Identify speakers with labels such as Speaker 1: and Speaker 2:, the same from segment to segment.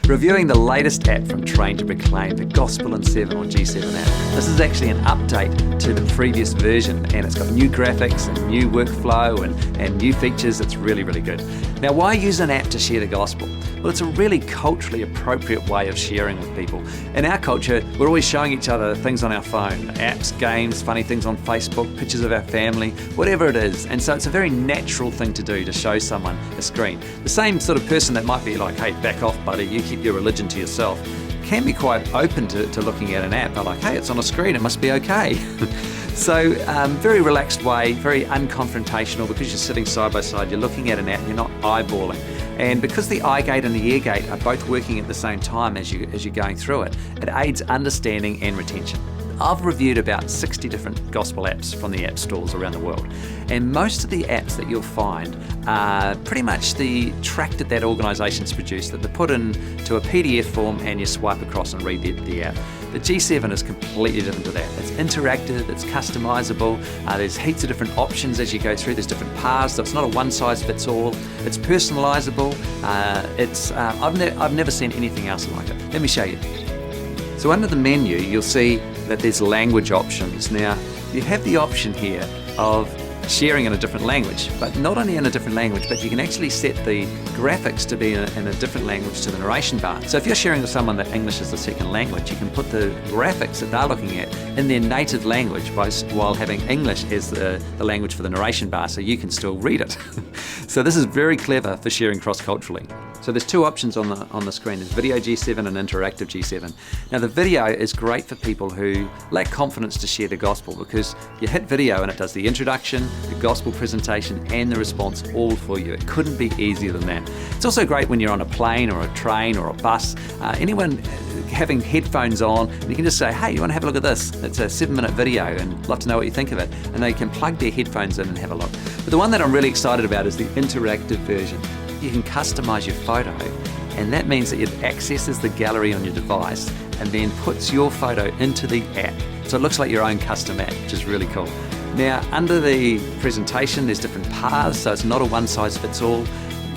Speaker 1: Reviewing the latest app from Train to Proclaim, the Gospel in 7 on G7 app. This is actually an update to the previous version, and it's got new graphics and new workflow and new features. It's really, really good. Now, why use an app to share the gospel? Well, it's a really culturally appropriate way of sharing with people. In our culture, we're always showing each other things on our phone, apps, games, funny things on Facebook, pictures of our family, whatever it is. And so it's a very natural thing to do, to show someone a screen. The same sort of person that might be like, hey, back off, buddy, you keep your religion to yourself, can be quite open to looking at an app. They're like, hey, it's on a screen, it must be okay. So very relaxed way, very unconfrontational, because you're sitting side by side, you're looking at an app, you're not eyeballing. And because the eye gate and the ear gate are both working at the same time as you're going through it, it aids understanding and retention. I've reviewed about 60 different gospel apps from the app stores around the world, and most of the apps that you'll find are pretty much the track that that organisation's produced, that they put into a PDF form and you swipe across and read the app. The G7 is completely different to that. It's interactive, it's customisable, there's heaps of different options as you go through, there's different paths, so it's not a one-size-fits-all, it's personalisable, I've never seen anything else like it. Let me show you. So under the menu, you'll see that there's language options. Now, you have the option here of sharing in a different language, but not only in a different language, but you can actually set the graphics to be in a different language to the narration bar. So if you're sharing with someone that English is the second language, you can put the graphics that they're looking at in their native language while having English as the language for the narration bar, so you can still read it. So this is very clever for sharing cross-culturally. So there's two options on the screen. There's Video G7 and Interactive G7. Now the video is great for people who lack confidence to share the gospel, because you hit video and it does the introduction, the gospel presentation and the response all for you. It couldn't be easier than that. It's also great when you're on a plane or a train or a bus. Anyone having headphones on, and you can just say, hey, you want to have a look at this? It's a 7-minute video and love to know what you think of it. And they can plug their headphones in and have a look. But the one that I'm really excited about is the interactive version. You can customize your photo, and that means that it accesses the gallery on your device and then puts your photo into the app. So it looks like your own custom app, which is really cool. Now, under the presentation, there's different paths, so it's not a one-size-fits-all.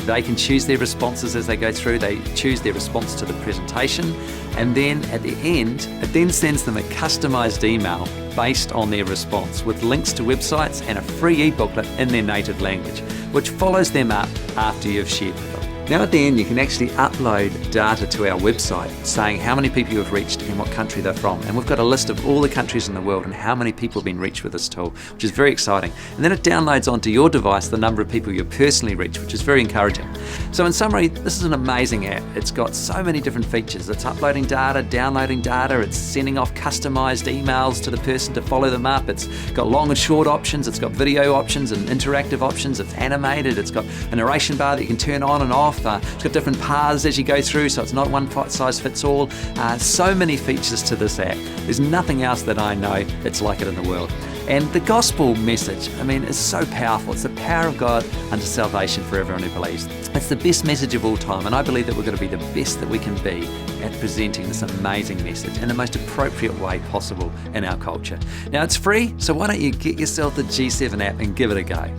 Speaker 1: They can choose their responses as they go through. They choose their response to the presentation, and then at the end, it then sends them a customized email based on their response with links to websites and a free e-booklet in their native language, which follows them up after you've shared with them. Now at the end, you can actually upload data to our website saying how many people you've reached and what country they're from. And we've got a list of all the countries in the world and how many people have been reached with this tool, which is very exciting. And then it downloads onto your device the number of people you've personally reached, which is very encouraging. So in summary, this is an amazing app. It's got so many different features. It's uploading data, downloading data, it's sending off customized emails to the person to follow them up. It's got long and short options, it's got video options and interactive options, it's animated, it's got a narration bar that you can turn on and off. It's got different paths as you go through, so it's not one size fits all. So many features to this app. There's nothing else that I know that's like it in the world. And the gospel message, I mean, is so powerful. It's the power of God unto salvation for everyone who believes. It's the best message of all time, and I believe that we're going to be the best that we can be at presenting this amazing message in the most appropriate way possible in our culture. Now, it's free, so why don't you get yourself the G7 app and give it a go.